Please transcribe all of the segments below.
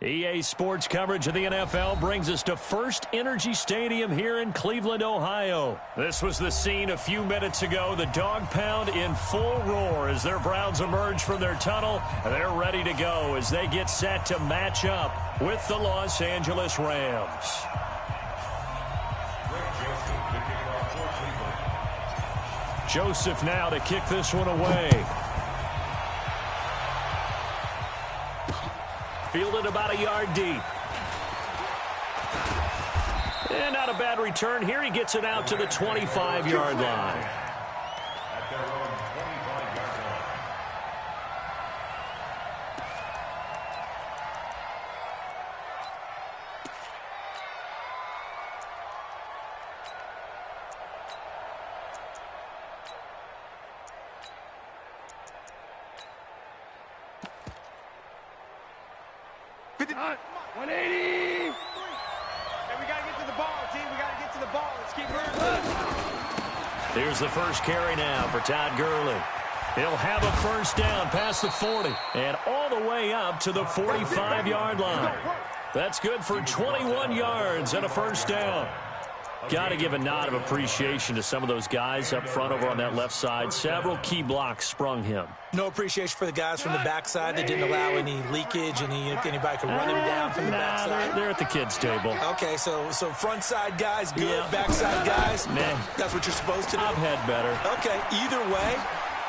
EA Sports coverage of the NFL brings us to First Energy Stadium here in Cleveland, Ohio. This was the scene a few minutes ago. The dog pound in full roar as their Browns emerge from their tunnel. They're ready to go as they get set to match up with the Los Angeles Rams. Joseph now to kick this one away. Fielded about a yard deep. And not a bad return here. He gets it out to the 25-yard line. Here's the first carry now for Todd Gurley. He'll have a first down past the 40 and all the way up to the 45-yard line. That's good for 21 yards and a first down. Got to give a nod of appreciation to some of those guys up front over on that left side. Several key blocks sprung him. No appreciation for the guys from the backside that didn't allow any leakage, anybody could run him down from the backside. They're at the kids' table. Okay, so front side guys good, backside guys, that's what you're supposed to do? I've had better. Okay, either way,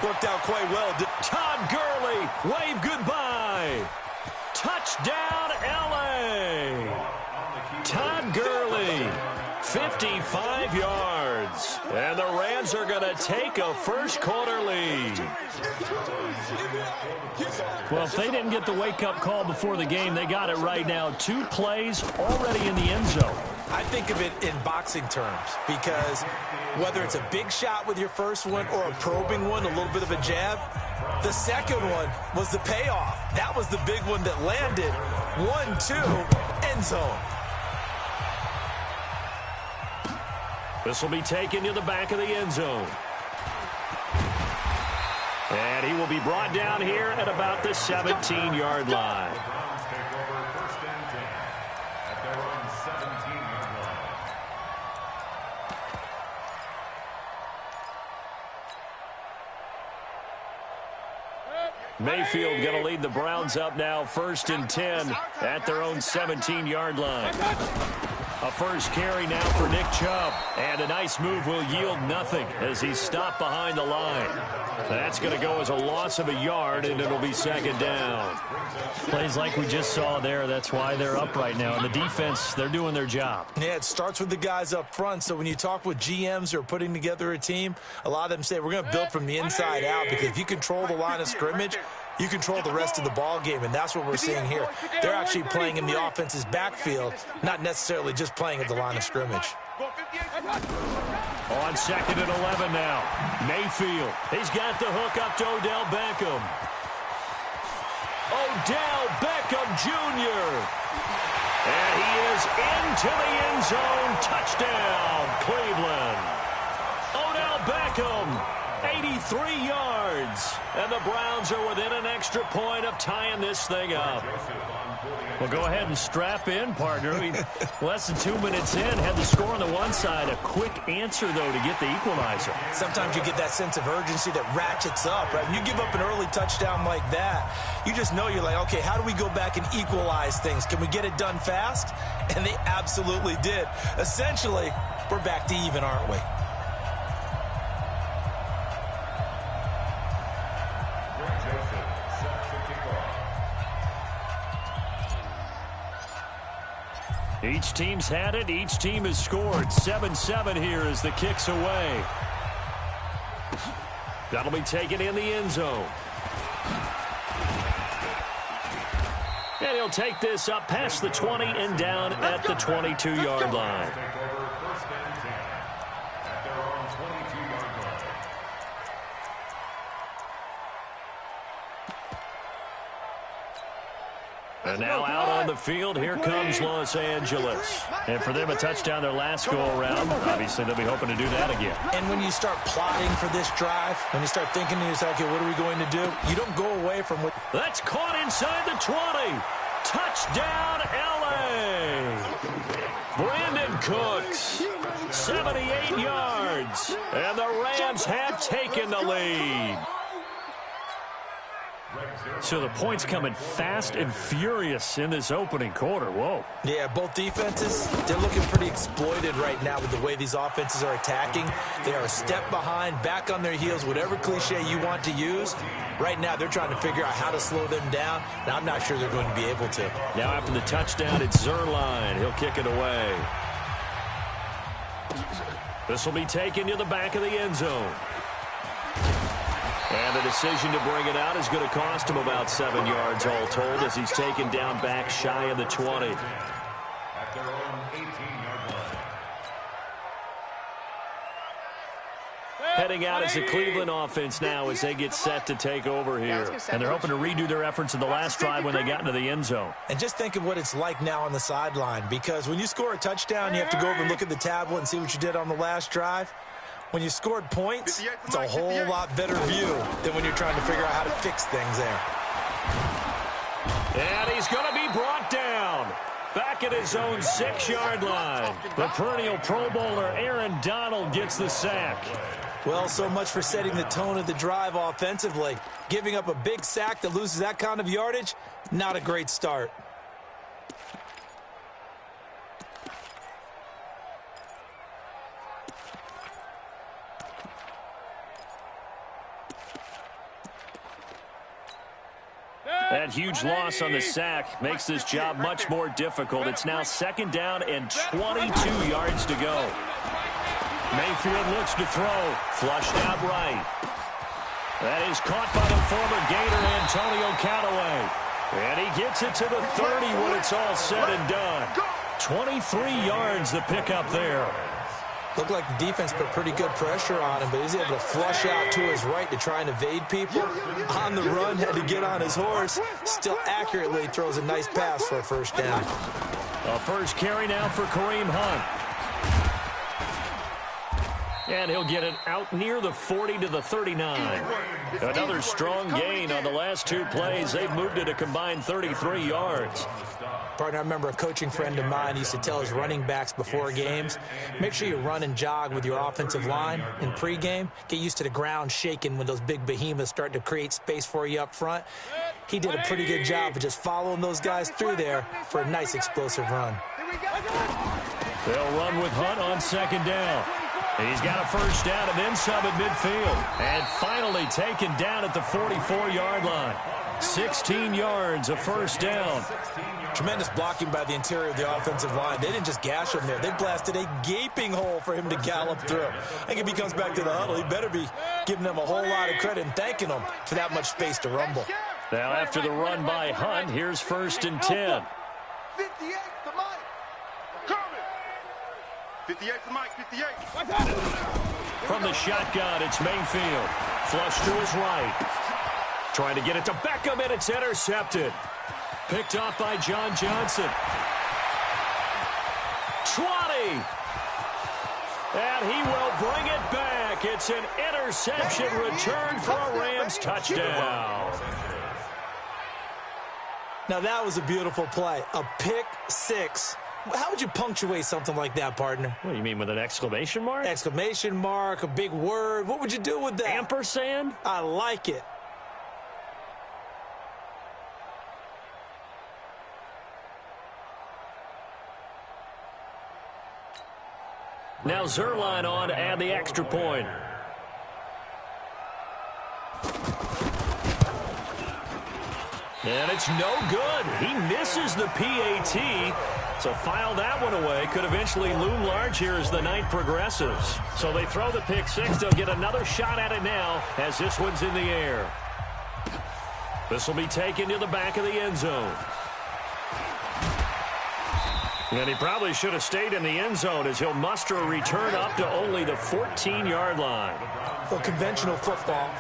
worked out quite well. Todd Gurley, wave goodbye. Touchdown, L.A. Todd Gurley. 55 yards. And the Rams are going to take a first-quarter lead. Well, if they didn't get the wake-up call before the game, they got it right now. 2 plays already in the end zone. I think of it in boxing terms because whether it's a big shot with your first one or a probing one, a little bit of a jab, the second one was the payoff. That was the big one that landed. 1-2, end zone. This will be taken to the back of the end zone. And he will be brought down here at about the 17-yard line. Mayfield going to lead the Browns up now, 1st and 10 at their own 17-yard line. A first carry now for Nick Chubb. And a nice move will yield nothing as he's stopped behind the line. That's going to go as a loss of a yard, and it'll be 2nd down. Plays like we just saw there. That's why they're up right now. And the defense, they're doing their job. Yeah, it starts with the guys up front. So when you talk with GMs who are putting together a team, a lot of them say we're going to build from the inside out because if you control the line of scrimmage, you control the rest of the ball game, and that's what we're seeing here. They're actually playing in the offense's backfield, not necessarily just playing at the line of scrimmage. On 2nd and 11 now. Mayfield. He's got the hook up to Odell Beckham. Odell Beckham Jr. And he is into the end zone. Touchdown, Cleveland. Odell Beckham. 83 yards. And the Browns are within an extra point of tying this thing up. Well, go ahead and strap in, partner. Less than 2 minutes in, had the score on the one side. A quick answer, though, to get the equalizer. Sometimes you get that sense of urgency that ratchets up, right? When you give up an early touchdown like that, you just know you're like, okay, how do we go back and equalize things? Can we get it done fast? And they absolutely did. Essentially, we're back to even, aren't we? Each team's had it. Each team has scored. 7-7 here as the kick's away. That'll be taken in the end zone. And he'll take this up past the 20 and down at the 22-yard line. And now out on the field, here comes Los Angeles. And for them, a touchdown their last go-around. Obviously, they'll be hoping to do that again. And when you start plotting for this drive, when you start thinking to yourself, okay, what are we going to do? You don't go away from what... That's caught inside the 20. Touchdown, L.A. Brandon Cooks, 78 yards, and the Rams have taken the lead. So the points coming fast and furious in this opening quarter. Whoa. Yeah, both defenses, they're looking pretty exploited right now with the way these offenses are attacking. They are a step behind, back on their heels, whatever cliche you want to use. Right now, they're trying to figure out how to slow them down, and I'm not sure they're going to be able to. Now after the touchdown, it's Zerline. He'll kick it away. This will be taken to the back of the end zone. And the decision to bring it out is going to cost him about 7 yards all told as he's taken down back shy of the 20. At their own 18-yard line. Heading out is the Cleveland offense now as they get set to take over here. And they're hoping to redo their efforts in the last drive when they got into the end zone. And just think of what it's like now on the sideline, because when you score a touchdown, you have to go over and look at the tablet and see what you did on the last drive. When you scored points, it's a whole lot better view than when you're trying to figure out how to fix things there. And he's going to be brought down back at his own 6-yard line. The perennial Pro Bowler Aaron Donald gets the sack. Well, so much for setting the tone of the drive offensively. Giving up a big sack that loses that kind of yardage, not a great start. That huge loss on the sack makes this job much more difficult. It's now 2nd down and 22 yards to go. Mayfield looks to throw. Flushed out right. That is caught by the former Gator Antonio Callaway. And he gets it to the 30 when it's all said and done. 23 yards the pickup there. Looked like the defense put pretty good pressure on him, but he's able to flush out to his right to try and evade people. On the run, had to get on his horse. Still accurately throws a nice pass for a 1st down. A first carry now for Kareem Hunt. And he'll get it out near the 40 to the 39. Another strong gain on the last 2 plays. They've moved it a combined 33 yards. Partner, I remember a coaching friend of mine used to tell his running backs before games, make sure you run and jog with your offensive line in pregame. Get used to the ground shaking when those big behemoths start to create space for you up front. He did a pretty good job of just following those guys through there for a nice explosive run. They'll run with Hunt on 2nd down. He's got a 1st down and then some at midfield. And finally taken down at the 44-yard line. 16 yards, a 1st down. Tremendous blocking by the interior of the offensive line. They didn't just gash him there. They blasted a gaping hole for him to gallop through. I think if he comes back to the huddle, he better be giving them a whole lot of credit and thanking them for that much space to rumble. Now after the run by Hunt, here's 1st and 10. 58 to Mike. Coming. 58 to Mike, 58. From the shotgun, it's Mayfield. Flush to his right. Trying to get it to Beckham, and it's intercepted. Picked off by John Johnson. 20. And he will bring it back. It's an interception return for a Rams touchdown. Now that was a beautiful play. A pick 6. How would you punctuate something like that, partner? What do you mean, with an exclamation mark? Exclamation mark, a big word. What would you do with that? Ampersand? I like it. Now Zerline on to add the extra point. And it's no good. He misses the PAT. So file that one away. Could eventually loom large here as the night progresses. So they throw the pick 6. They'll get another shot at it now as this one's in the air. This will be taken to the back of the end zone. And he probably should have stayed in the end zone as he'll muster a return up to only the 14-yard line. Well, conventional football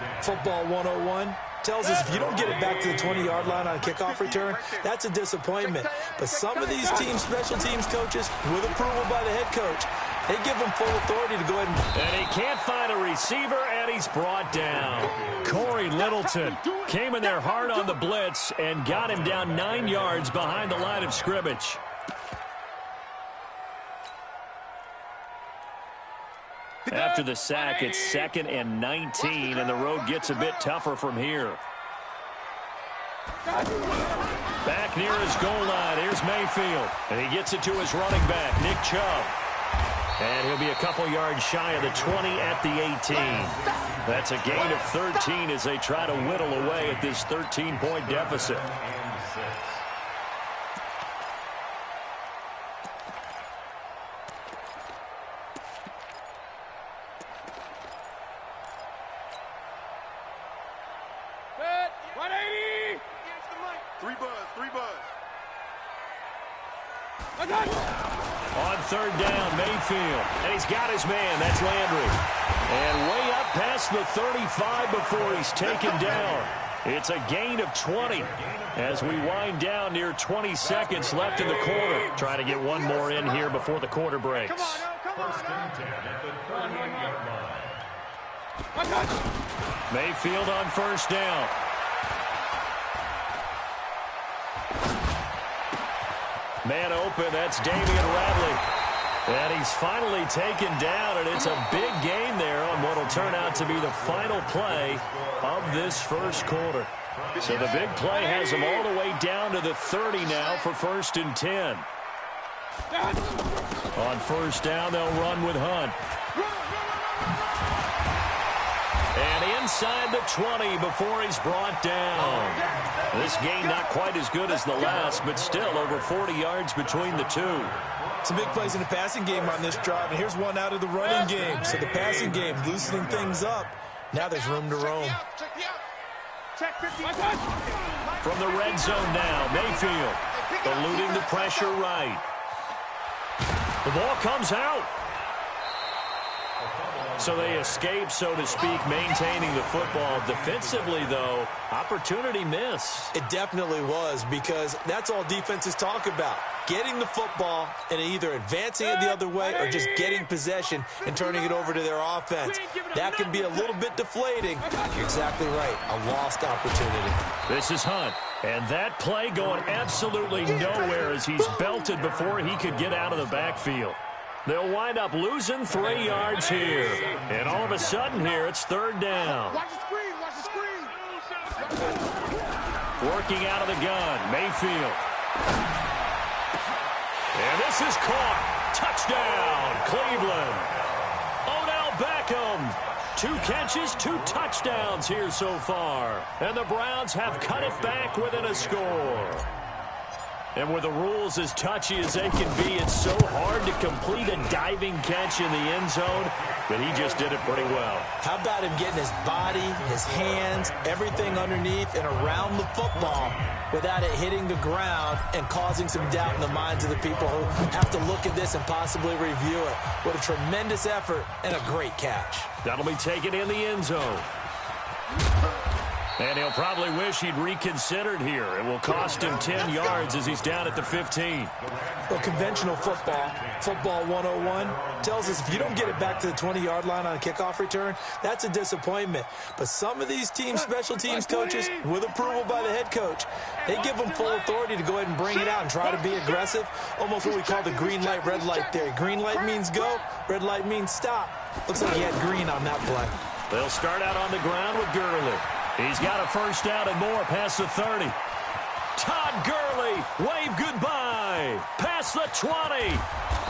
101, tells us if you don't get it back to the 20-yard line on a kickoff return, that's a disappointment. But some of these teams, special teams coaches, with approval by the head coach, They give him full authority to go ahead and he can't find a receiver, and he's brought down. Corey Littleton came in there hard on the blitz and got him down 9 yards behind the line of scrimmage. After the sack, it's 2nd and 19, and the road gets a bit tougher from here. Back near his goal line, here's Mayfield. And he gets it to his running back, Nick Chubb. And he'll be a couple yards shy of the 20 at the 18. That's a gain of 13 as they try to whittle away at this 13-point deficit. On 3rd down, Mayfield. And he's got his man. That's Landry. And way up past the 35 before he's taken down. It's a gain of 20 as we wind down near 20 seconds left in the quarter. Trying to get one more in here before the quarter breaks. Mayfield on 1st down. Man open, that's Damian Radley. And he's finally taken down, and it's a big gain there on what will turn out to be the final play of this first quarter. So the big play has him all the way down to the 30 now for 1st and 10. On 1st down, they'll run with Hunt. And inside the 20 before he's brought down. This game not quite as good as the last, but still over 40 yards between the two. Some big plays in the passing game on this drive, and here's one out of the running game. So the passing game loosening things up. Now there's room to roam. From the red zone now, Mayfield eluding the pressure right. The ball comes out. So they escape, so to speak, maintaining the football. Defensively, though, opportunity miss. It definitely was, because that's all defenses talk about. Getting the football and either advancing it the other way or just getting possession and turning it over to their offense. That can be a little bit deflating. You're exactly right. A lost opportunity. This is Hunt. And that play going absolutely nowhere as he's belted before he could get out of the backfield. They'll wind up losing 3 yards here. And all of a sudden here, it's 3rd down. Watch the screen, watch the screen. Working out of the gun, Mayfield. And this is caught. Touchdown, Cleveland. Odell Beckham. 2 catches, 2 touchdowns here so far. And the Browns have cut it back within a score. And with the rules as touchy as they can be, it's so hard to complete a diving catch in the end zone, but he just did it pretty well. How about him getting his body, his hands, everything underneath and around the football without it hitting the ground and causing some doubt in the minds of the people who have to look at this and possibly review it. What a tremendous effort and a great catch. That'll be taken in the end zone. And he'll probably wish he'd reconsidered here. It will cost him 10 yards as he's down at the 15. Well, conventional football, football 101, tells us if you don't get it back to the 20-yard line on a kickoff return, that's a disappointment. But some of these teams, special teams coaches, with approval by the head coach, they give them full authority to go ahead and bring it out and try to be aggressive. Almost what we call the green light, red light theory. Green light means go, red light means stop. Looks like he had green on that play. They'll start out on the ground with Gurley. He's got a 1st down and more past the 30. Todd Gurley, wave goodbye, past the 20.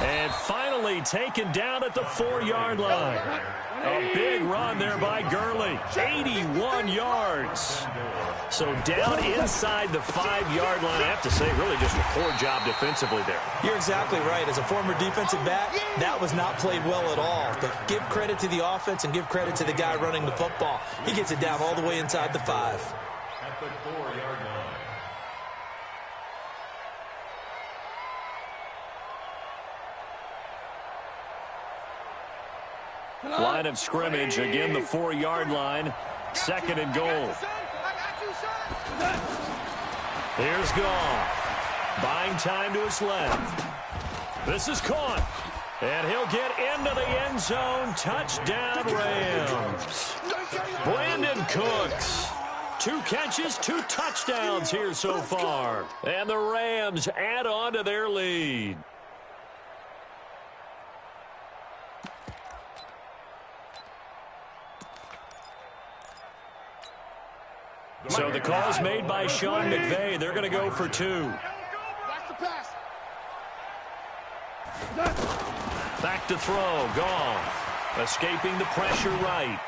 And finally taken down at the 4-yard line. A big run there by Gurley, 81 yards. So down inside the 5-yard line. I have to say, really just a poor job defensively there. You're exactly right. As a former defensive back, that was not played well at all. But give credit to the offense and give credit to the guy running the football. He gets it down all the way inside the 5. At the 4-yard line. Line of scrimmage, again the 4-yard line. 2nd and goal. Here's Goff. Buying time to his left. This is caught. And he'll get into the end zone. Touchdown, Rams. Brandon Cooks. 2 catches, 2 touchdowns here so far. And the Rams add on to their lead. So the call's made by Sean McVay. They're going to go for 2. Back to throw. Goff. Escaping the pressure right.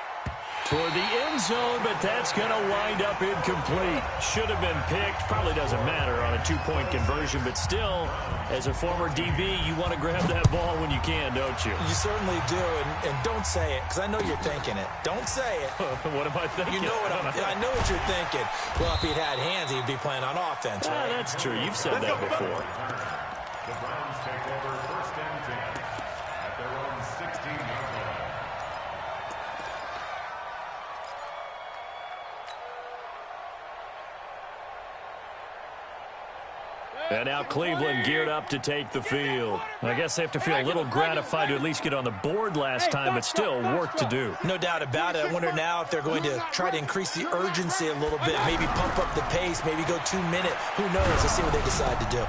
Toward the end zone, but that's going to wind up incomplete. Should have been picked. Probably doesn't matter on a 2-point conversion, but still, as a former DB, you want to grab that ball when you can, don't you? You certainly do, and don't say it, because I know you're thinking it. Don't say it. What am I thinking? You know what I know what you're thinking. Well, if he'd had hands, he'd be playing on offense, right? That's true. You've said that before. The Browns take over 1st and 10 at their own 16-yard line. And now Cleveland geared up to take the field. I guess they have to feel a little gratified to at least get on the board last time, but still work to do. No doubt about it. I wonder now if they're going to try to increase the urgency a little bit, maybe pump up the pace, maybe go 2 minute. Who knows? Let's see what they decide to do.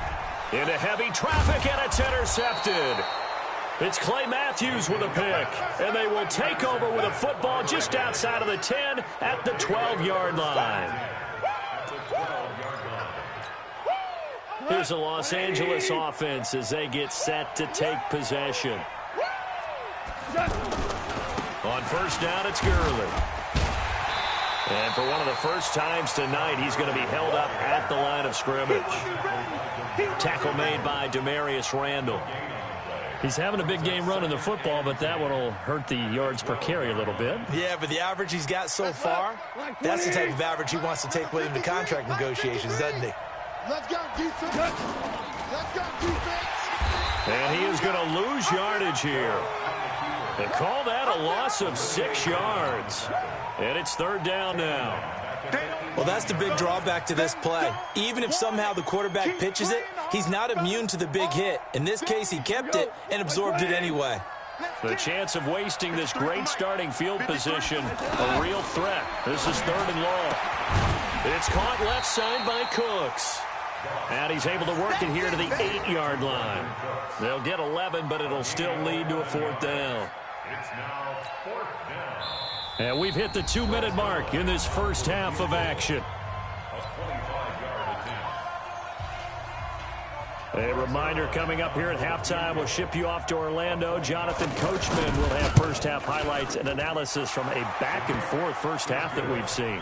Into heavy traffic, and it's intercepted. It's Clay Matthews with a pick, and they will take over with a football just outside of the 10 at the 12-yard line. Here's the Los Angeles offense as they get set to take possession. On 1st down, it's Gurley. And for one of the first times tonight, he's going to be held up at the line of scrimmage. Tackle made by Demarius Randall. He's having a big game running the football, but that one will hurt the yards per carry a little bit. Yeah, but the average he's got so far, that's the type of average he wants to take with him to contract negotiations, doesn't he? Let's go, defense. Let's go, defense. And he is going to lose yardage here. They call that a loss of 6 yards. And it's 3rd down now. Well, that's the big drawback to this play. Even if somehow the quarterback pitches it, he's not immune to the big hit. In this case, he kept it and absorbed it anyway. The chance of wasting this great starting field position, a real threat. This is 3rd and long. It's caught left side by Cooks. And he's able to work it here to the 8-yard line. They'll get 11, but it'll still lead to a 4th down. It's now 4th down. And we've hit the 2-minute mark in this first half of action. A 25-yard attempt. A reminder coming up here at halftime, we'll ship you off to Orlando. Jonathan Coachman will have first half highlights and analysis from a back-and-forth first half that we've seen.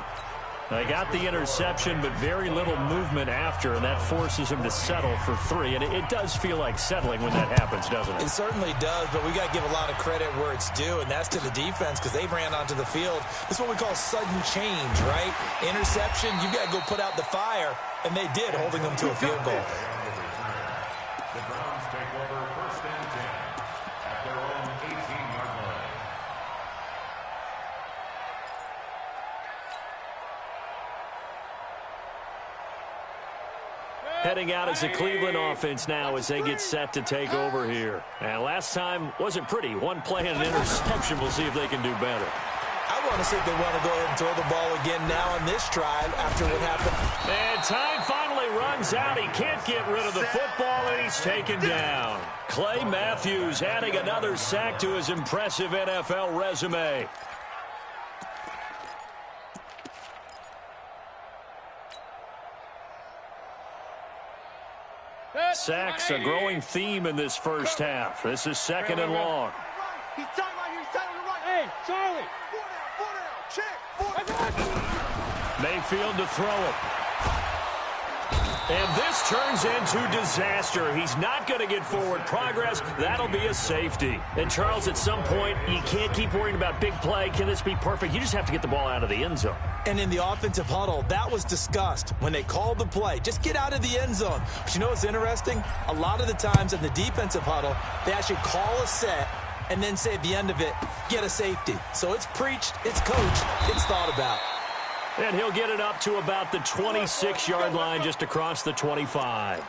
They got the interception, but very little movement after, and that forces him to settle for 3. And it does feel like settling when that happens, doesn't it? It certainly does, but we got to give a lot of credit where it's due, and that's to the defense because they ran onto the field. This is what we call sudden change, right? Interception, you've got to go put out the fire, and they did, holding them to a field goal. The Browns take over 1st and 10 at their own 18-yard line. Heading out as the Cleveland offense now as they get set to take over here. And last time wasn't pretty. One play and an interception. We'll see if they can do better. I want to see if they want to go ahead and throw the ball again now on this drive after what happened. And time finally runs out. He can't get rid of the football, and he's taken down. Clay Matthews adding another sack to his impressive NFL resume. Sacks a growing theme in this first half. This is 2nd and long. He's tight right here. He's tight on the right. Hey, Charlie. 4 down, check. Mayfield to throw it. And this turns into disaster. He's not going to get forward progress. That'll be a safety. And, Charles, at some point, you can't keep worrying about big play. Can this be perfect? You just have to get the ball out of the end zone. And in the offensive huddle, that was discussed when they called the play. Just get out of the end zone. But you know what's interesting? A lot of the times in the defensive huddle, they actually call a set and then say at the end of it, get a safety. So it's preached, it's coached, it's thought about. And he'll get it up to about the 26-yard line just across the 25.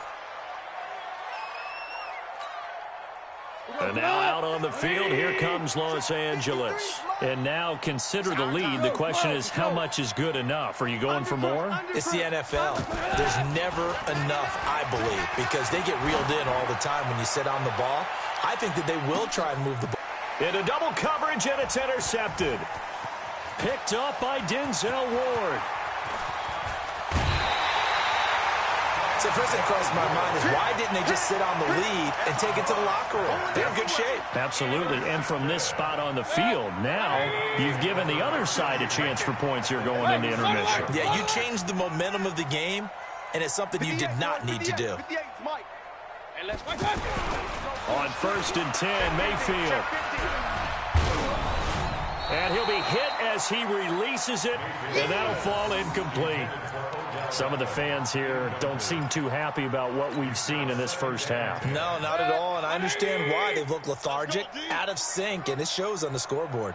And now out on the field, here comes Los Angeles. And now consider the lead. The question is, how much is good enough? Are you going for more? It's the NFL. There's never enough, I believe, because they get reeled in all the time when you sit on the ball. I think that they will try and move the ball. Into double coverage, and it's intercepted. Picked up by Denzel Ward. So first thing that crossed my mind is why didn't they just sit on the lead and take it to the locker room? They're in good shape. Absolutely. And from this spot on the field, now you've given the other side a chance for points here going into intermission. Yeah, you changed the momentum of the game, and it's something you did not need to do. On 1st and 10, Mayfield. And he'll be hit as he releases it, and that'll fall incomplete. Some of the fans here don't seem too happy about what we've seen in this first half. No, not at all, and I understand why. They look lethargic, out of sync, and it shows on the scoreboard.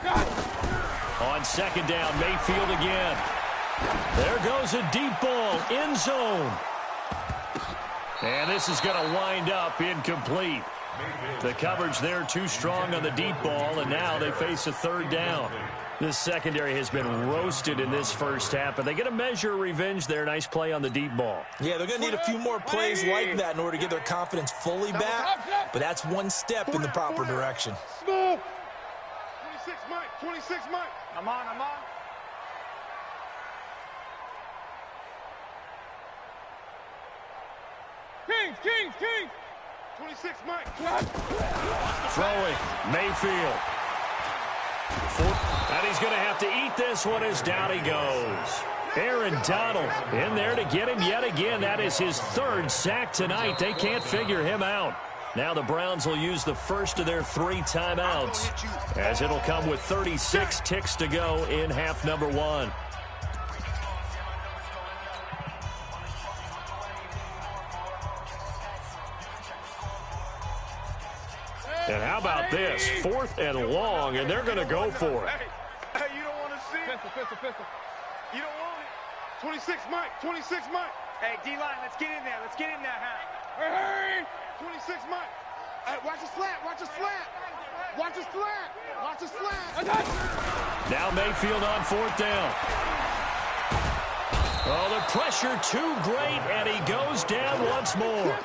On 2nd down, Mayfield again. There goes a deep ball, end zone. And this is going to wind up incomplete. The coverage there too strong on the deep ball, and now they face a 3rd down. This secondary has been roasted in this first half, but they get a measure of revenge there. Nice play on the deep ball. Yeah, they're going to need a few more plays like that in order to get their confidence fully back, but that's one step in the proper direction. 26 Mike, 26 Mike. I'm on. Kings. 26 Mike. Throwing, Mayfield. And he's going to have to eat this one as down he goes. Aaron Donald in there to get him yet again. That is his 3rd sack tonight. They can't figure him out. Now the Browns will use the first of their 3 timeouts, as it'll come with 36 ticks to go in half number 1. And how about this? 4th and long, and they're going to go for it. Hey, you don't want to see it? Pistol. You don't want it. 26 Mike. Hey, D-line, let's get in there. Huh? Hey! 26 Mike. Hey, watch the slant. Now Mayfield on 4th down. Oh, the pressure too great, and he goes down once more.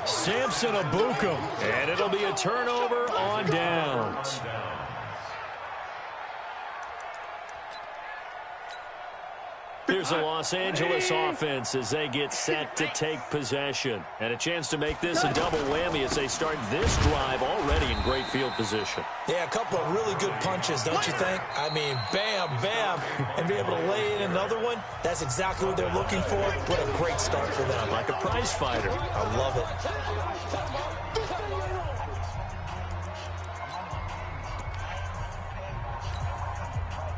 Samson Abukum, and it'll be a turnover on downs. Here's the Los Angeles offense as they get set to take possession. And a chance to make this a double whammy as they start this drive already in great field position. Yeah, a couple of really good punches, don't you think? I mean, bam, bam, and be able to lay in another one. That's exactly what they're looking for. What a great start for them. Like a prize fighter. I love it.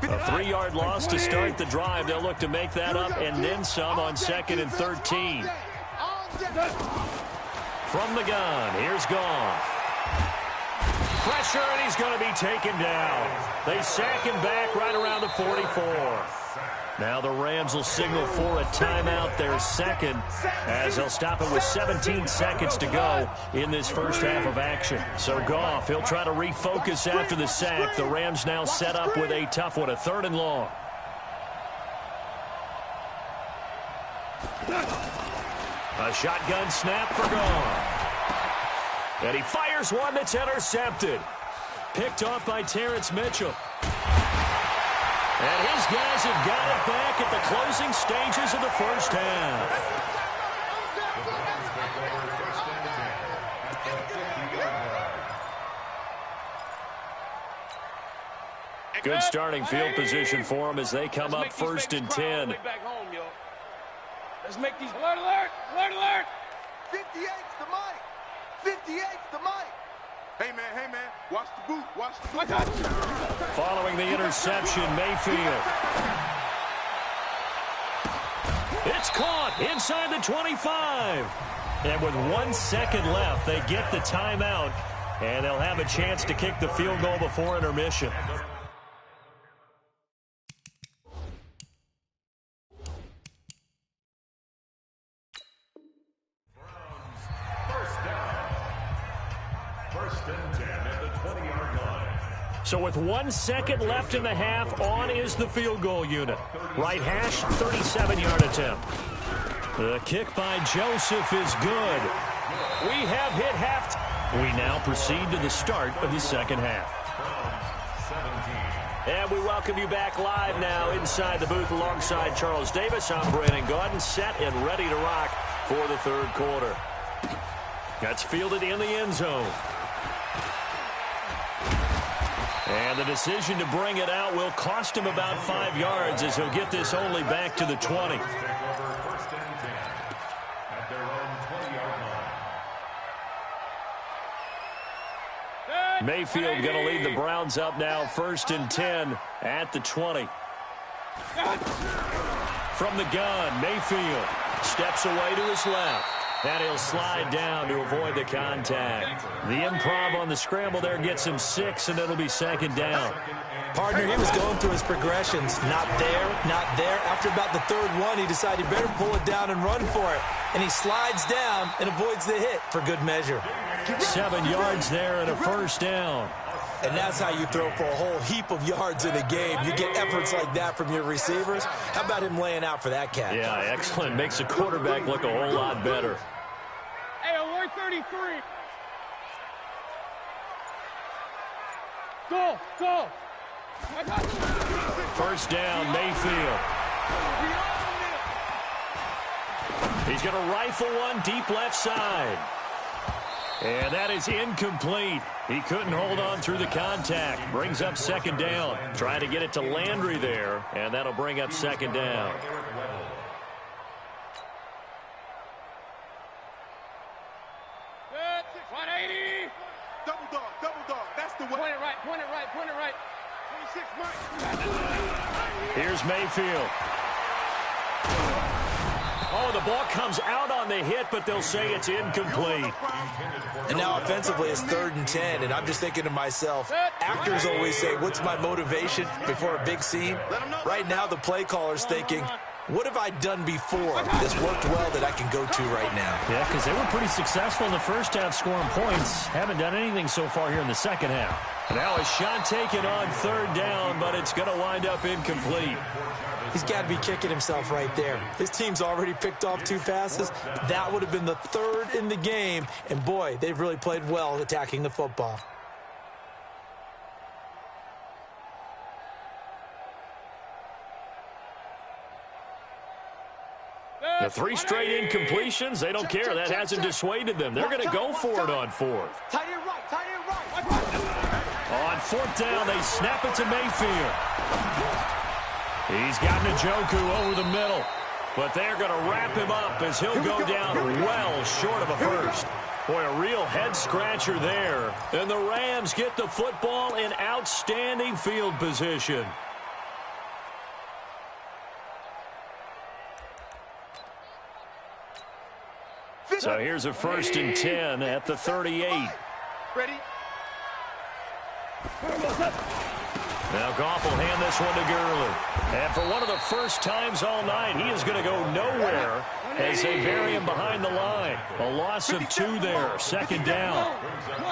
A 3-yard loss to start the drive. They'll look to make that up and then some on 2nd and 13. From the gun, here's Goff. Pressure, and he's going to be taken down. They sack him back right around the 44. Now the Rams will signal for a timeout, their 2nd, as they'll stop it with 17 seconds to go in this first half of action. So Goff, he'll try to refocus after the sack. The Rams now set up with a tough one, a 3rd and long. A shotgun snap for Goff. And he fires one that's intercepted. Picked off by Terrence Mitchell. And his guys have got it back at the closing stages of the first half. Good starting field position for them as they come up 1st and 10. Let's make these alert! 58's the mic. Hey man, watch the boot. Following the interception, Mayfield. It's caught inside the 25. And with 1 second left, they get the timeout, and they'll have a chance to kick the field goal before intermission. First and 10 at the 20-yard line. So with 1 second left in the half, on is the field goal unit. Right hash, 37-yard attempt. The kick by Joseph is good. We have hit half. We now proceed to the start of the second half. And we welcome you back live now inside the booth alongside Charles Davis. I'm Brandon Gaudin, set and ready to rock for the third quarter. That's fielded in the end zone. And the decision to bring it out will cost him about 5 yards as he'll get this only back to the 20. Mayfield going to lead the Browns up now, 1st and 10 at the 20. From the gun, Mayfield steps away to his left. And he'll slide down to avoid the contact. The improv on the scramble there gets him 6, and it'll be 2nd down. Partner, he was going through his progressions. Not there, not there. After about the 3rd one, he decided he better pull it down and run for it. And he slides down and avoids the hit for good measure. 7 yards there and a 1st down. And that's how you throw for a whole heap of yards in a game. You get efforts like that from your receivers. How about him laying out for that catch? Yeah, excellent. Makes the quarterback look a whole lot better. Hey, 133. Go, go. 1st down, Mayfield. He's going to rifle one deep left side. And that is incomplete. He couldn't hold on through the contact. Brings up 2nd down. Trying to get it to Landry there, and that'll bring up 2nd down. Good. 180. Double dog. That's the way. Point it right. 26 Mike. Here's Mayfield. Oh, the ball comes out on the hit, but they'll say it's incomplete. And now offensively it's 3rd and 10, and I'm just thinking to myself, actors always say, what's my motivation before a big scene? Right now the play caller's thinking, what have I done before that's worked well that I can go to right now? Yeah, because they were pretty successful in the first half scoring points. Haven't done anything so far here in the second half. Now a shot taken on 3rd down, but it's going to wind up incomplete. He's got to be kicking himself right there. His team's already picked off 2 passes. That would have been the 3rd in the game. And, boy, they've really played well attacking the football. The 3 straight incompletions, they don't care. That hasn't dissuaded them. They're going to go for it on 4th. Tight end right. On 4th down, they snap it to Mayfield. He's got Njoku over the middle, but they're going to wrap him up as he'll go down well short of a 1st. Boy, a real head-scratcher there. And the Rams get the football in outstanding field position. So here's a 1st and 10 at the 38. Ready? Now Goff will hand this one to Gurley. And for one of the first times all night, he is going to go nowhere as they bury him behind the line. A loss of 2 there, 2nd down.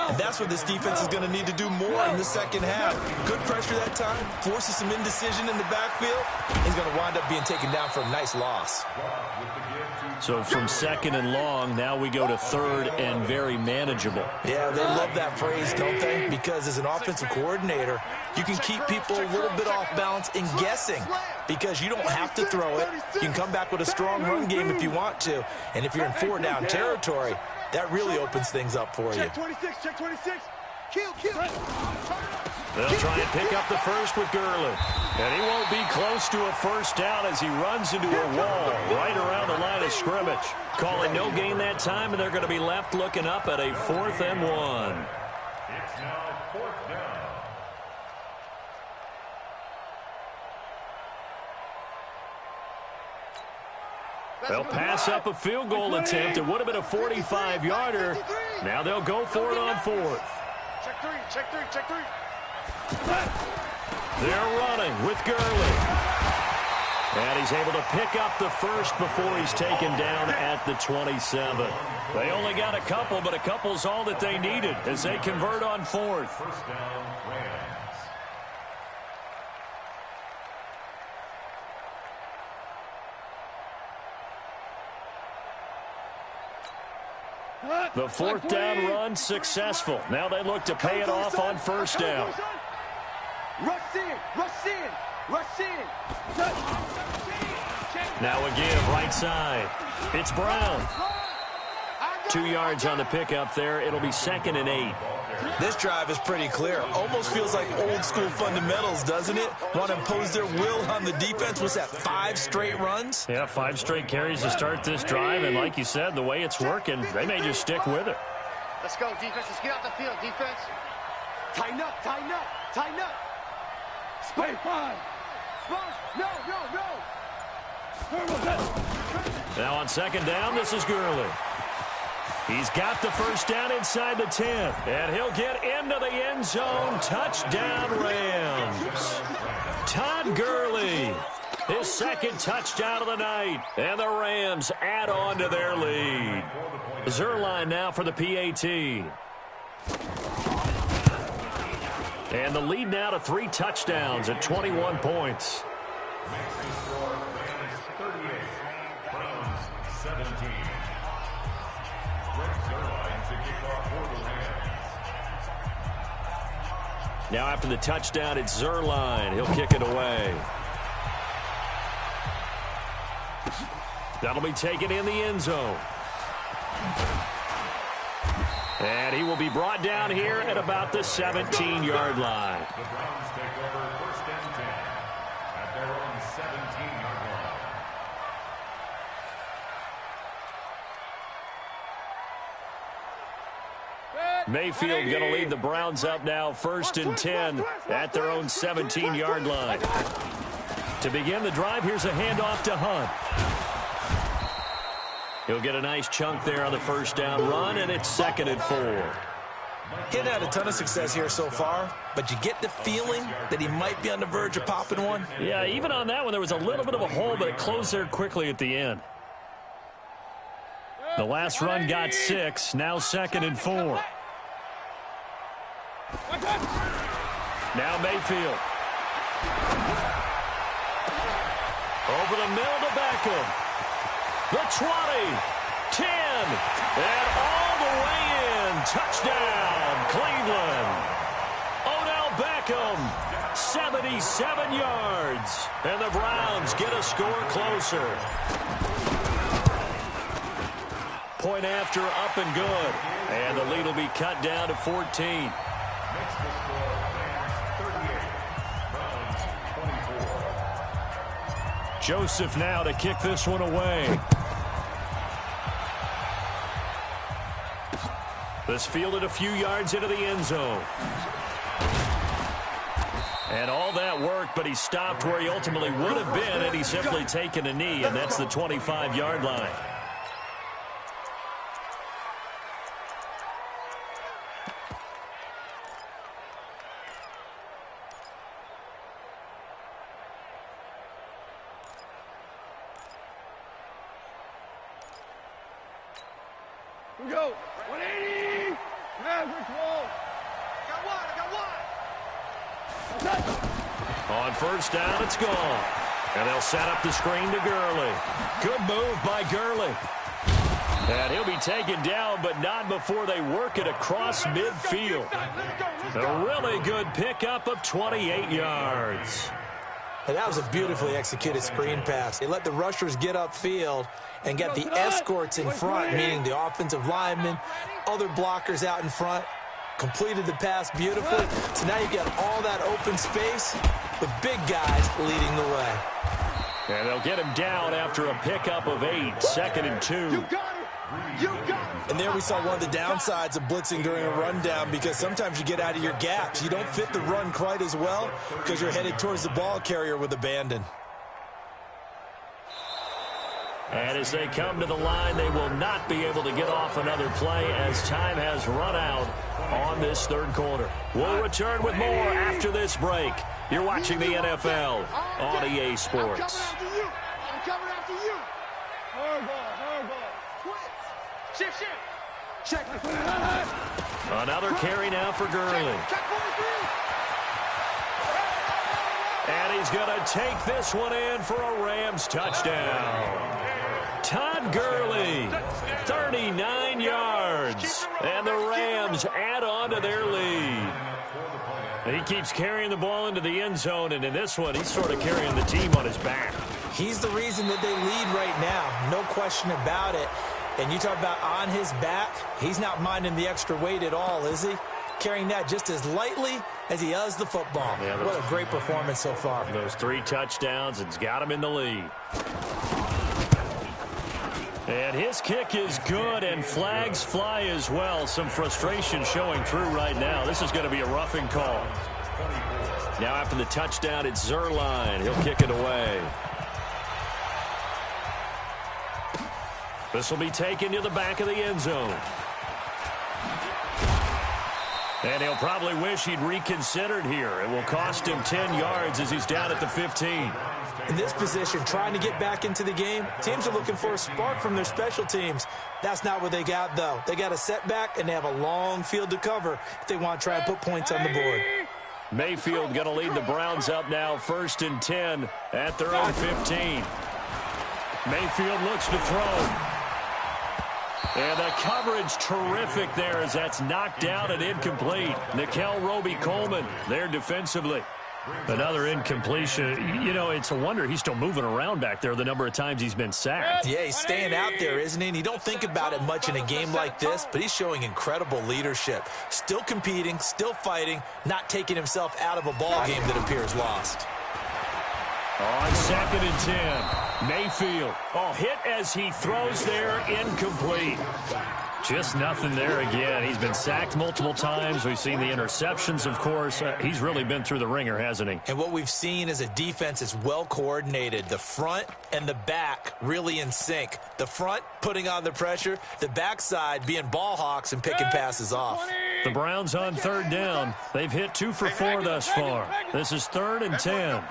And that's what this defense is going to need to do more in the second half. Good pressure that time, forces some indecision in the backfield. He's going to wind up being taken down for a nice loss. So from 2nd and long, now we go to 3rd and very manageable. Yeah, they love that phrase, don't they? Because as an offensive coordinator, you can keep people a little bit off balance and guessing because you don't have to throw it. You can come back with a strong run game if you want to. And if you're in 4-down territory, that really opens things up for you. Check 26. Kill. They'll try and pick up the 1st with Gurley. And he won't be close to a 1st down as he runs into a wall right around the line of scrimmage. Calling no gain that time, and they're going to be left looking up at a 4th and 1. It's now 4th down. They'll pass up a field goal attempt. It would have been a 45-yarder. Now they'll go for it on 4th. Check 3. They're running with Gurley. And he's able to pick up the first before he's taken down at the 27. They only got a couple, but a couple's all that they needed as they convert on fourth. First down, Rams. The fourth down run successful. Now they look to pay it off on first down. Rush in, rush in, rush in. Now a give right side. It's Brown. 2 yards on the pickup there. It'll be 2nd and 8. This drive is pretty clear. Almost feels like old school fundamentals, doesn't it? Want to impose their will on the defense. What's that, 5 straight runs? Yeah, 5 straight carries to start this drive. And like you said, the way it's working, they may just stick with it. Let's go, defense. Let's get out the field, defense. Tighten up, tighten up, tighten up. Spike 5. No, no, no. Now on 2nd down, this is Gurley. He's got the first down inside the 10. And he'll get into the end zone. Touchdown, Rams. Todd Gurley, his 2nd touchdown of the night. And the Rams add on to their lead. Zerline now for the PAT. And the lead now to 3 touchdowns at 21 points. Rams 38, Browns 17. Now after the touchdown, it's Zerline. He'll kick it away. That'll be taken in the end zone. And he will be brought down here at about the 17-yard line. The Browns take over 1st and 10 at their own 17-yard line. Mayfield going to lead the Browns up now 1st and 10 at their own 17-yard line. To begin the drive, here's a handoff to Hunt. He'll get a nice chunk there on the first down run, and it's 2nd and 4. He hadn't had a ton of success here so far, but you get the feeling that he might be on the verge of popping one. Yeah, even on that one, there was a little bit of a hole, but it closed there quickly at the end. The last run got 6, now 2nd and 4. Now Mayfield. Over the middle to Beckham. The 20, 10, and all the way in. Touchdown, Cleveland. Odell Beckham, 77 yards. And the Browns get a score closer. Point after, up and good. And the lead will be cut down to 14. Makes the score Rams 38, Browns 24. Joseph now to kick this one away. This fielded a few yards into the end zone. And all that worked, but he stopped where he ultimately would have been had he simply taken a knee, and that's the 25-yard line. Go. 180. Average wall. Got one. On first down, it's gone. And they'll set up the screen to Gurley. Good move by Gurley. And he'll be taken down, but not before they work it across midfield. A really good pickup of 28 yards. And that was a beautifully executed screen pass. They let the rushers get upfield and get the escorts in front, meaning the offensive linemen, other blockers out in front, completed the pass beautifully. So now you get all that open space with big guys leading the way. And they'll get him down after a pickup of 8, 2nd and 2. You got it. You got it. And there we saw one of the downsides of blitzing during a rundown, because sometimes you get out of your gaps. You don't fit the run quite as well because you're headed towards the ball carrier with abandon. And as they come to the line, they will not be able to get off another play as time has run out on this third quarter. We'll return with more after this break You're watching the NFL on EA Sports. I'm coming after you. Hard ball. Shift. Check. Another carry now for Gurley. And he's going to take this one in for a Rams touchdown. Todd Gurley, 39 yards. And the Rams add on to their lead. He keeps carrying the ball into the end zone, and in this one, he's sort of carrying the team on his back. He's the reason that they lead right now, no question about it. And you talk about on his back, he's not minding the extra weight at all, is he? Carrying that just as lightly as he does the football. Yeah, what a great performance so far. Those 3 touchdowns, it's got him in the lead. And his kick is good, and flags fly as well. Some frustration showing through right now. This is going to be a roughing call. Now after the touchdown, it's Zerline. He'll kick it away. This will be taken to the back of the end zone. And he'll probably wish he'd reconsidered here. It will cost him 10 yards as he's down at the 15. In this position, trying to get back into the game, teams are looking for a spark from their special teams. That's not what they got, though. They got a setback, and they have a long field to cover if they want to try and put points on the board. Mayfield going to lead the Browns up now, 1st and 10 at their own 15. Mayfield looks to throw. And the coverage terrific there as that's knocked down and incomplete. Nickel Roby-Coleman there defensively. Another incompletion. You know, it's a wonder he's still moving around back there the number of times he's been sacked. Yeah, he's staying out there, isn't he? And you don't think about it much in a game like this, but he's showing incredible leadership. Still competing, still fighting, not taking himself out of a ball game that appears lost. On 2nd and 10, Mayfield. Oh, hit as he throws there, incomplete. Just nothing there again. He's been sacked multiple times. We've seen the interceptions, of course. He's really been through the ringer, hasn't he? And what we've seen is a defense is well coordinated. The front and the back really in sync. The front putting on the pressure, the backside being ball hawks and picking passes off. The Browns on 3rd down. They've hit 2 for 4 thus far. This is 3rd and 10.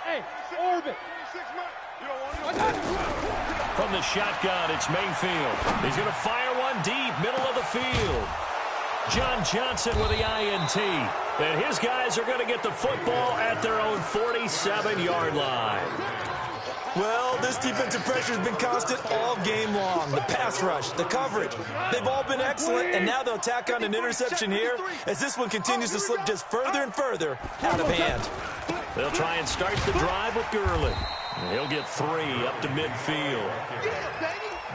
Hey, orbit. From the shotgun, it's Mayfield. He's going to fire one deep, middle of the field. John Johnson with the INT. And his guys are going to get the football at their own 47-yard line. Well, this defensive pressure has been constant all game long. The pass rush, the coverage, they've all been excellent, and now they'll tack on an interception here as this one continues to slip just further and further out of hand. They'll try and start the drive with Gurley. He'll get 3 up to midfield.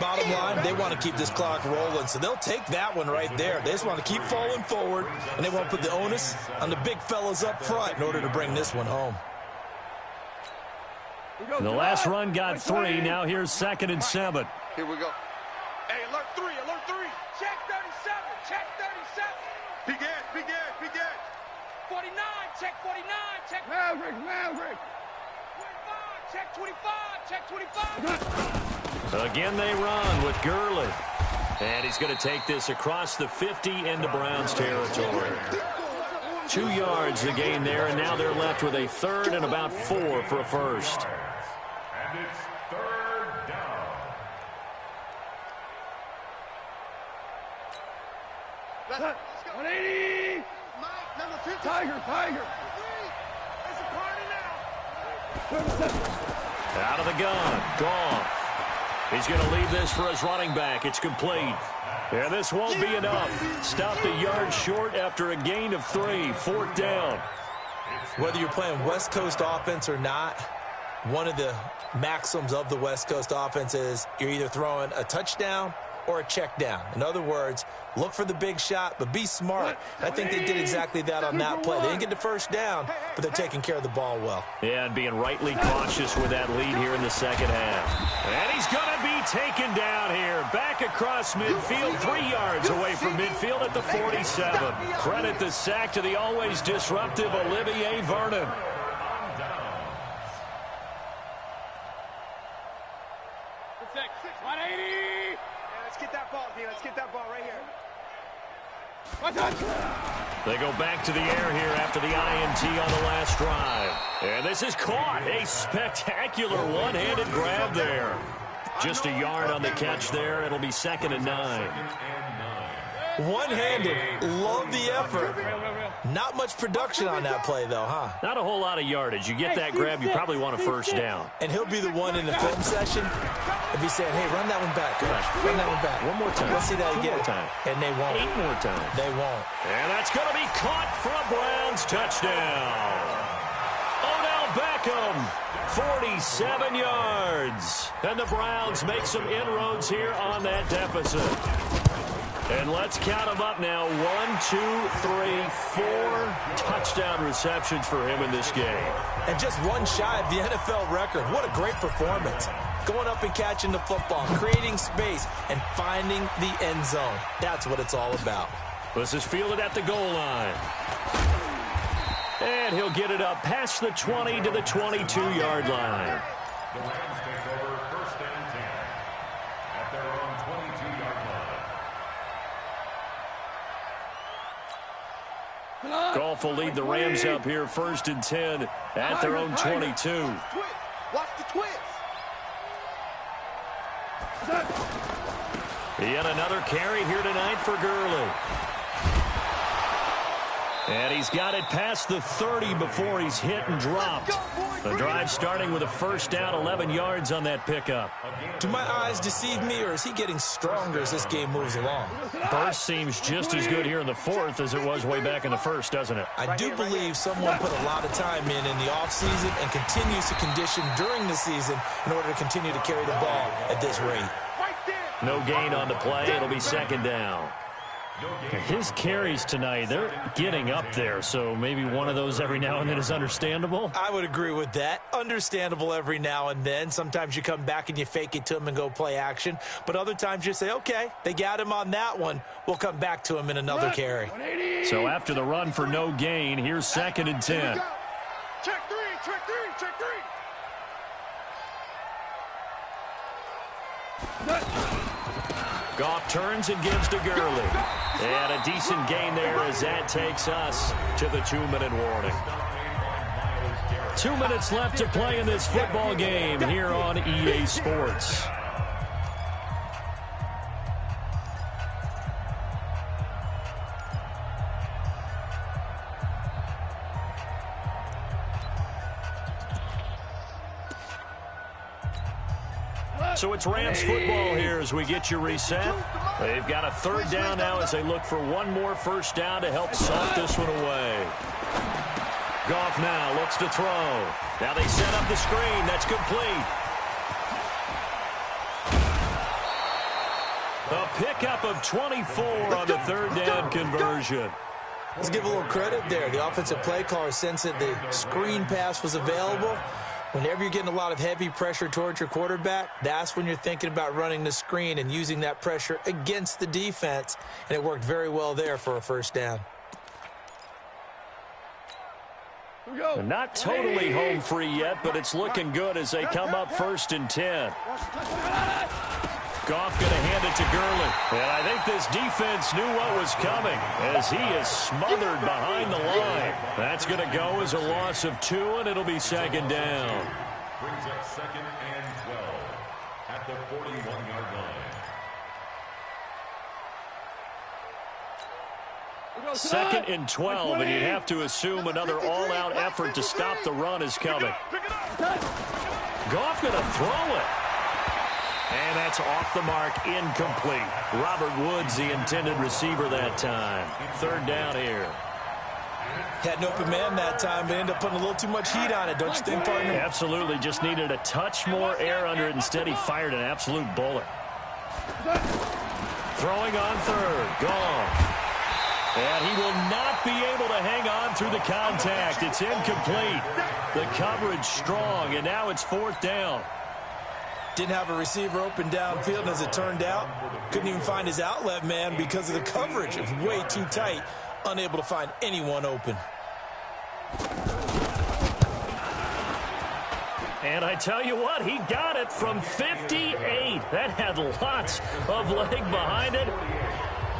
Bottom line, they want to keep this clock rolling, so they'll take that one right there. They just want to keep falling forward, and they want to put the onus on the big fellas up front in order to bring this one home. The last run got 3. Now here's 2nd and 7. Here we go. Hey, alert 3, alert 3. Check 37, check 37. Big edge, big edge, big edge. 49, check 49, check. Maverick. 25, check 25, check 25. Again they run with Gurley. And he's going to take this across the 50 into Browns territory. 2 yards the gain there, and now they're left with a 3rd and about 4 for a first. And it's 3rd down. Let's go. 180. Mike, number 50. Tiger. It's a party now. Out of the gun. Goff. He's going to leave this for his running back. It's complete. And this won't be enough. Stopped a yard short after a gain of 3. 4th down. Whether you're playing West Coast offense or not, one of the maxims of the West Coast offense is you're either throwing a touchdown or a check down. In other words, look for the big shot, but be smart. I think they did exactly that on that play. They didn't get the first down, but they're taking care of the ball well. Yeah, and being rightly cautious with that lead here in the second half. And he's going to be taken down here. Back across midfield, 3 yards away from midfield at the 47. Credit the sack to the always disruptive Olivier Vernon. Let's get that ball, D. Let's get that ball right here. They go back to the air here after the INT on the last drive. And this is caught. A spectacular one-handed grab there. Just a yard on the catch there. It'll be 2nd and 9. One-handed. Love the effort. Not much production on that play, though, huh? Not a whole lot of yardage. You get that grab, you probably want a first down. And he'll be the one in the film session if he's saying, hey, run that one back, coach. Run that one back. One more time. Let's see that again. One more time. And they won't. 8 more times. They won't. And that's going to be caught for a Browns touchdown. Odell Beckham, 47 yards. And the Browns make some inroads here on that deficit. And let's count them up now. 1, 2, 3, 4 touchdown receptions for him in this game. And just one shy of the NFL record. What a great performance. Going up and catching the football, creating space, and finding the end zone. That's what it's all about. This is fielded at the goal line. And he'll get it up past the 20 to the 22-yard line. The Rams take over 1st and 10 at their own 22-yard line. Goff will lead the Rams up here 1st and 10 at their own 22. Watch the twist. Yet another carry here tonight for Gurley. And he's got it past the 30 before he's hit and dropped. The drive starting with a first down, 11 yards on that pickup. Do my eyes deceive me, or is he getting stronger as this game moves along? Burst seems just as good here in the 4th as it was way back in the 1st, doesn't it? I do believe someone put a lot of time in the offseason and continues to condition during the season in order to continue to carry the ball at this rate. No gain on the play. It'll be 2nd down. His carries tonight, they're getting up there, so maybe one of those every now and then is understandable. I would agree with that. Understandable every now and then. Sometimes you come back and you fake it to him and go play action. But other times you say, okay, they got him on that one. We'll come back to him in another carry. So after the run for no gain, here's 2nd and 10. Check 3, check 3, check 3. Goff turns and gives to Gurley. And a decent gain there as that takes us to the 2-minute warning. 2 minutes left to play in this football game here on EA Sports. So it's Rams football here as we get you reset. They've got a 3rd down now as they look for one more first down to help soft this one away. Goff now looks to throw. Now they set up the screen. That's complete. A pickup of 24 on the 3rd down conversion. Let's give a little credit there. The offensive play caller sensed that the screen pass was available. Whenever you're getting a lot of heavy pressure towards your quarterback, that's when you're thinking about running the screen and using that pressure against the defense. And it worked very well there for a first down. They're not totally home free yet, but it's looking good as they come up 1st and 10. Goff going to hand it to Gurley. And I think this defense knew what was coming as he is smothered behind the line. That's going to go as a loss of 2, and it'll be 2nd down. Brings up 2nd and 12 at the 41-yard line. 2nd and 12, and you'd have to assume another all-out effort to stop the run is coming. Goff going to throw it. And that's off the mark, incomplete. Robert Woods, the intended receiver that time. 3rd down here. Had an open man that time, but ended up putting a little too much heat on it, don't you think, partner? Absolutely. Just needed a touch more air under it. Instead, he fired an absolute bullet. Throwing on 3rd. Gone. And he will not be able to hang on through the contact. It's incomplete. The coverage strong, and now it's 4th down. Didn't have a receiver open downfield, and as it turned out, couldn't even find his outlet man because of the coverage. It was way too tight, unable to find anyone open. And I tell you what, he got it from 58. That had lots of leg behind it.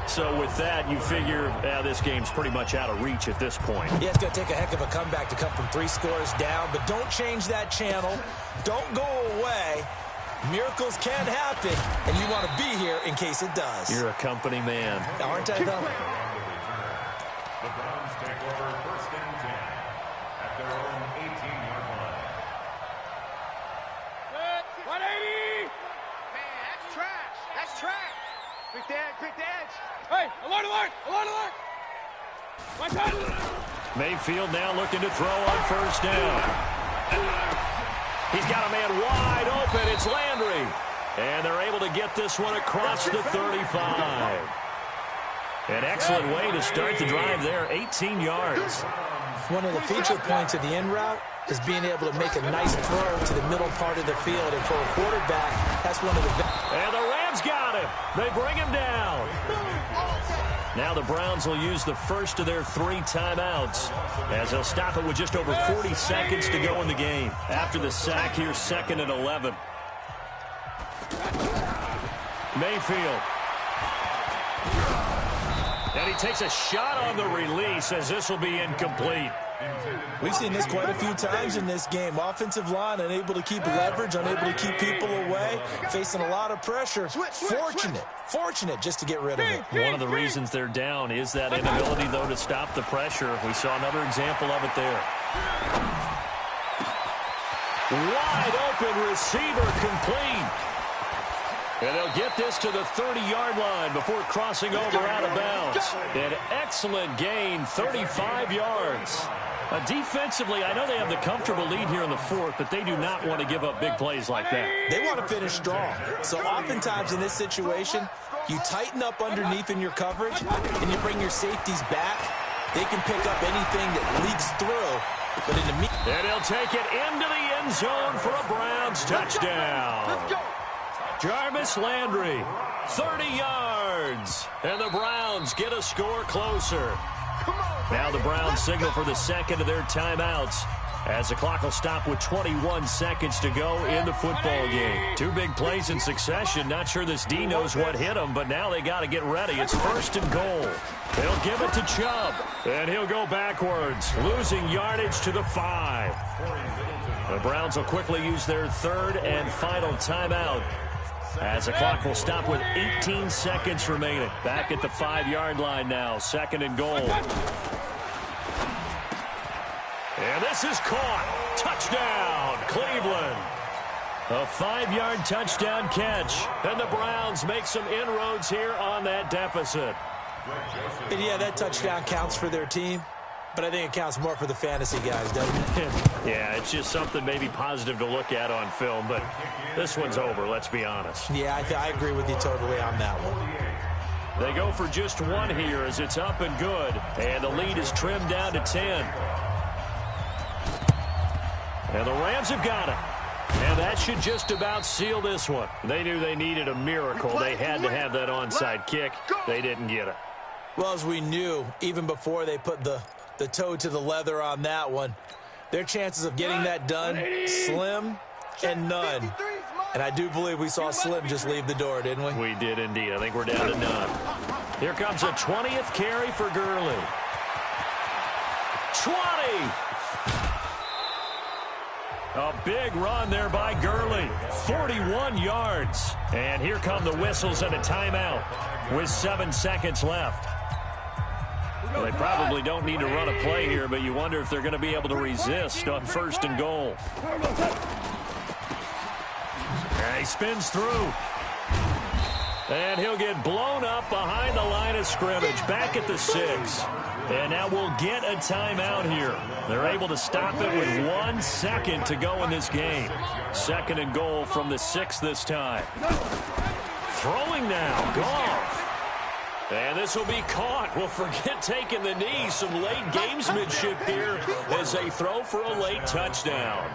So with that, you figure this game's pretty much out of reach at this point. Yeah, it's going to take a heck of a comeback to come from 3 scores down, but don't change that channel. Don't go away. Miracles can happen, and you want to be here in case it does. You're a company man. Aren't I, though? The Browns take over 1st and 10 at their own 18-yard line. 180! Man, that's trash. That's trash. Quick the edge, quick the edge. Hey, alert, alert, alert, alert. My turn. Mayfield now looking to throw on 1st down. He's got a man wide open. It's Landry. And they're able to get this one across the 35. An excellent way to start the drive there, 18 yards. One of the feature points of the end route is being able to make a nice throw to the middle part of the field. And for a quarterback, that's one of the best. And the Rams got him. They bring him down. Now the Browns will use the first of their 3 timeouts as they'll stop it with just over 40 seconds to go in the game. After the sack here, 2nd and 11. Mayfield. And he takes a shot on the release as this will be incomplete. We've seen this quite a few times in this game. Offensive line unable to keep leverage, unable to keep people away, facing a lot of pressure. Fortunate just to get rid of it. One of the reasons they're down is that inability, though, to stop the pressure. We saw another example of it there. Wide open receiver complete. And they'll get this to the 30-yard line before crossing over out of bounds. An excellent gain, 35 yards. Defensively, I know they have the comfortable lead here in the 4th, but they do not want to give up big plays like that. They want to finish strong. So oftentimes in this situation, you tighten up underneath in your coverage, and you bring your safeties back. They can pick up anything that leaks through. But in the and he'll take it into the end zone for a Browns touchdown. Let's go. Jarvis Landry, 30 yards. And the Browns get a score closer. Now the Browns signal for the 2nd of their timeouts as the clock will stop with 21 seconds to go in the football game. 2 big plays in succession. Not sure this D knows what hit him, but now they got to get ready. It's 1st and goal. They'll give it to Chubb, and he'll go backwards, losing yardage to the 5. The Browns will quickly use their 3rd and final timeout as the clock will stop with 18 seconds remaining. Back at the 5-yard line now, 2nd and goal. And this is caught. Touchdown, Cleveland. A 5-yard touchdown catch. And the Browns make some inroads here on that deficit. And yeah, that touchdown counts for their team, but I think it counts more for the fantasy guys, doesn't it? Yeah, it's just something maybe positive to look at on film, but this one's over, let's be honest. Yeah, I agree with you totally on that one. They go for just 1 here as it's up and good, and the lead is trimmed down to 10. And the Rams have got it. And that should just about seal this one. They knew they needed a miracle. They had to have that onside kick. They didn't get it. Well, as we knew, even before they put the toe to the leather on that one, their chances of getting that done, slim and none. And I do believe we saw Slim just leave the door, didn't we? We did indeed. I think we're down to none. Here comes a 20th carry for Gurley. 20! A big run there by Gurley. 41 yards. And here come the whistles and a timeout with 7 seconds left. Well, they probably don't need to run a play here, but you wonder if they're going to be able to resist on 1st and goal. And he spins through. And he'll get blown up behind the line of scrimmage, back at the 6. And now we'll get a timeout here. They're able to stop it with 1 second to go in this game. 2nd and goal from the 6 this time. Throwing now, Goff. And this will be caught. Well, forget taking the knee. Some late gamesmanship here as they throw for a late touchdown.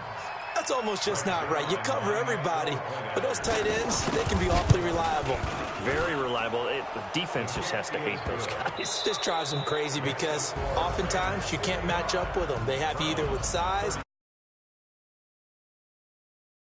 That's almost just not right. You cover everybody, but those tight ends, they can be awfully reliable. Very reliable. The defense just has to hate those guys. This drives them crazy because oftentimes you can't match up with them. They have you either with size